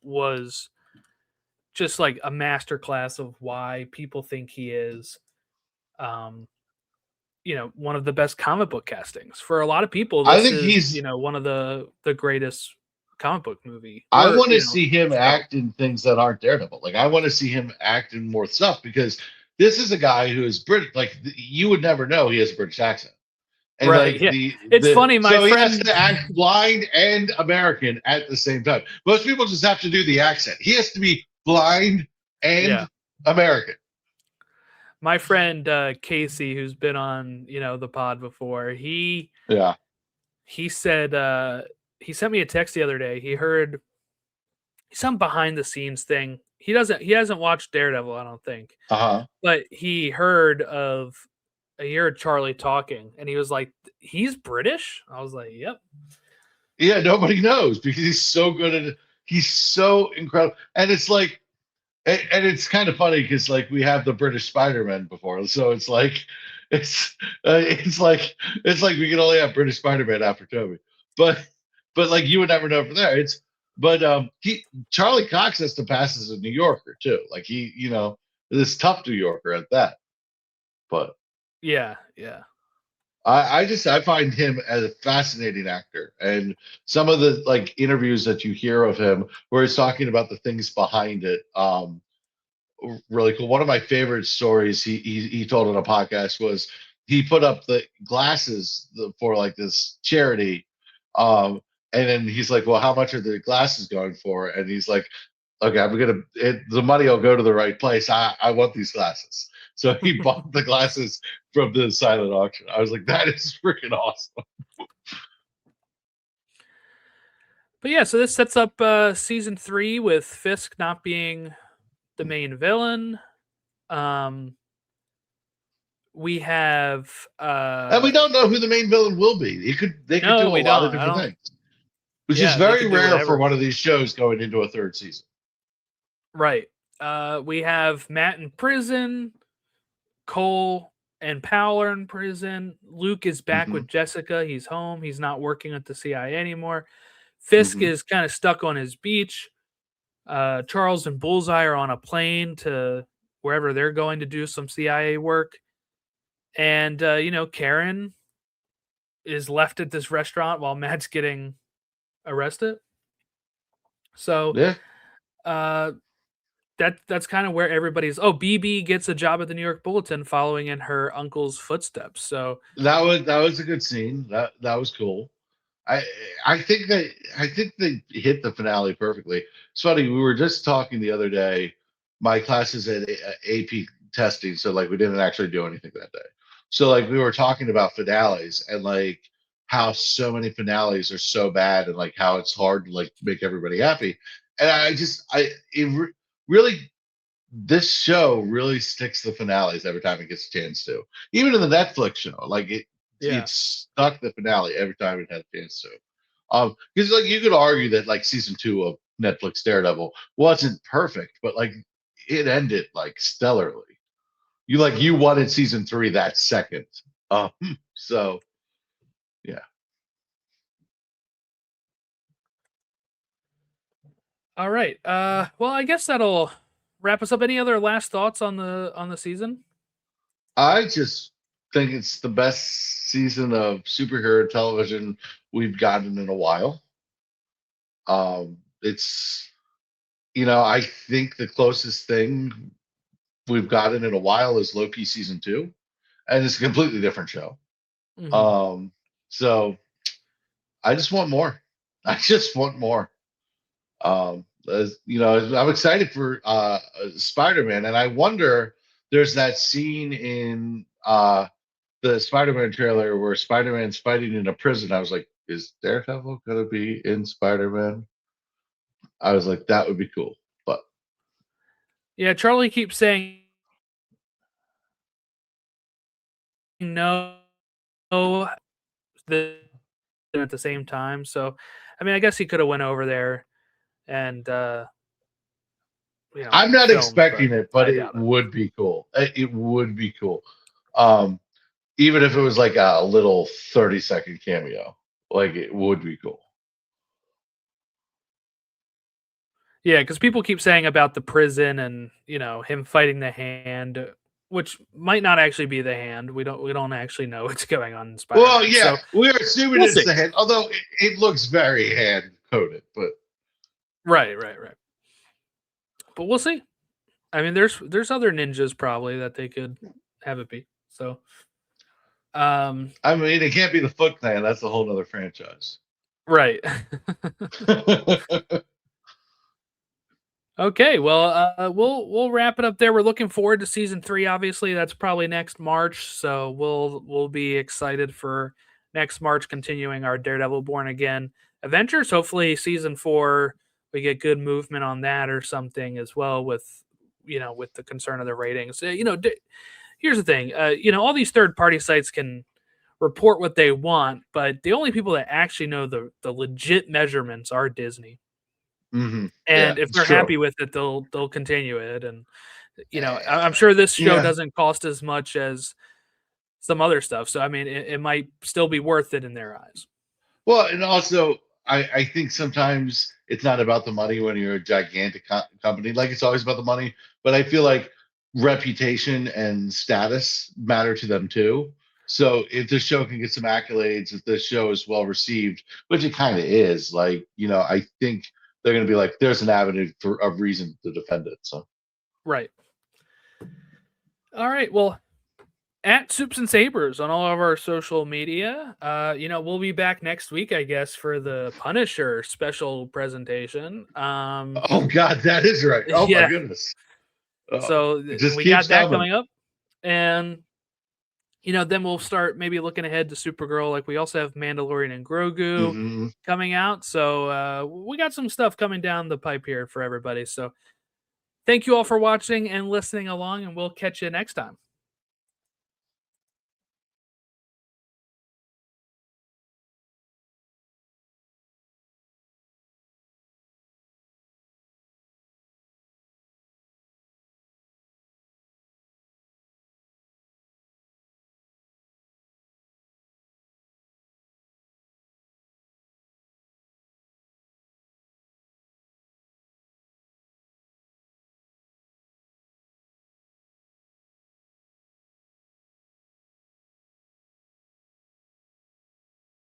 was just like a masterclass of why people think he is um one of the best comic book castings. For a lot of people, I this think is, he's. one of the greatest comic book movie I or, want to see him show. act in things that aren't Daredevil. Like I want to see him act in more stuff because this is a guy who is British. Like you would never know he has a British accent, and Right, like yeah. It's the funny, my so he has friend to act blind and American at the same time. Most people just have to do the accent. He has to be blind yeah. and American. My friend Casey, who's been on, the pod before, Yeah. he said he sent me a text the other day. Some behind the scenes thing. He hasn't watched Daredevil, I don't think. Uh huh. But he heard of Charlie talking and he was like, "He's British?" I was like, "Yep." Yeah, nobody knows because he's so good at it. He's so incredible, and it's like, and it's kind of funny because like we have the British Spider-Man before, so it's it's like we can only have British Spider-Man after Toby, but like you would never know from there. It's but he Charlie Cox has to pass as a New Yorker too. Like he, this tough New Yorker at that. But Yeah, yeah. I find him as a fascinating actor, and some of the like interviews that you hear of him where he's talking about the things behind it, really cool. One of my favorite stories he told on a podcast was he put up the glasses for like this charity, um, and then he's like, "Well, how much are the glasses going for?" And he's like, "Okay, the money will go to the right place. I want these glasses." So he bought the glasses from the silent auction. I was like, that is freaking awesome. But yeah, so this sets up season 3 with Fisk not being the main villain. Um we have And we don't know who the main villain will be. They could do no, a we lot of don't. I different don't. things, which is Yeah, they very could do rare for whatever. one of these shows going into a third season. Right. We have Matt in prison, Cole and Powell are in prison. Luke is back Hmm. with Jessica. He's home. He's not working at the CIA anymore. Fisk Hmm. is kind of stuck on his beach. Charles and Bullseye are on a plane to wherever they're going to do some CIA work. And, Karen is left at this restaurant while Matt's getting arrested. So Yeah, uh, that's kind of where everybody's. Oh, BB gets a job at the New York Bulletin following in her uncle's footsteps. So that was a good scene. That was cool. I I think they hit the finale perfectly. It's funny. We were just talking the other day. My class is at AP testing, so like we didn't actually do anything that day. So like we were talking about finales and like how so many finales are so bad and like how it's hard to like make everybody happy. And I just I it really this show really sticks the finales every time it gets a chance to. Even in the Netflix show, like it yeah, stuck the finale every time it had a chance to. Because like you could argue that like season 2 of Netflix Daredevil wasn't perfect, but like it ended like stellarly. You wanted season 3 that second. Um, so yeah. all right. Well, I guess that'll wrap us up. Any other last thoughts on the season? I just think it's the best season of superhero television we've gotten in a while. It's, I think the closest thing we've gotten in a while is Loki season 2, and it's a completely different show. Mhm. So I just want more. I just want more. I'm excited for Spider-Man, and I wonder. There's that scene in the Spider-Man trailer where Spider-Man's fighting in a prison. I was like, is Daredevil gonna be in Spider-Man? I was like, that would be cool. But Yeah, Charlie keeps saying no the at the same time. So, I mean, I guess he could have went over there and I'm not filmed, but expecting it, but I it doubt it. would be cool. It would be cool. Um, Even if it was like a little 30-second cameo, like it would be cool. Yeah, because people keep saying about the prison and him fighting the Hand, which might not actually be the Hand. We don't actually know what's going on in Well, Spider-Man. yeah, So we're assuming we'll it's see. the hand, although it looks very hand coded, but Right. But we'll see. I mean, there's other ninjas probably that they could have it be. So, um, I mean, it can't be the Foot Clan. That's a whole other franchise. right. Okay, well, we'll wrap it up there. We're looking forward to season 3. Obviously, that's probably next March, so we'll be excited for next March, continuing our Daredevil Born Again adventures. Hopefully, season 4 we get good movement on that or something as well. With the concern of the ratings. Here's the thing. All these third party sites can report what they want, but the only people that actually know the legit measurements are Disney. Yeah, And if it's they're true. happy with it, they'll continue it. And I'm sure this show Yeah. doesn't cost as much as some other stuff. So I mean, it might still be worth it in their eyes. Well, and also, I think sometimes it's not about the money when you're a gigantic company. Like it's always about the money, but I feel like reputation and status matter to them too. So if this show can get some accolades, if this show is well received, which it kind of is, I think they're going to be like, there's an avenue for a reason to defend it. So Right. All right. Well, at Soups and Sabers on all of our social media. We'll be back next week, I guess, for the Punisher special presentation. oh God, that is right. Oh my Yeah. goodness. Oh, So it just we keeps got that coming. coming up, and then we'll start maybe looking ahead to Supergirl. Like we also have Mandalorian and Grogu Hmm. coming out. So we got some stuff coming down the pipe here for everybody. So thank you all for watching and listening along, and we'll catch you next time.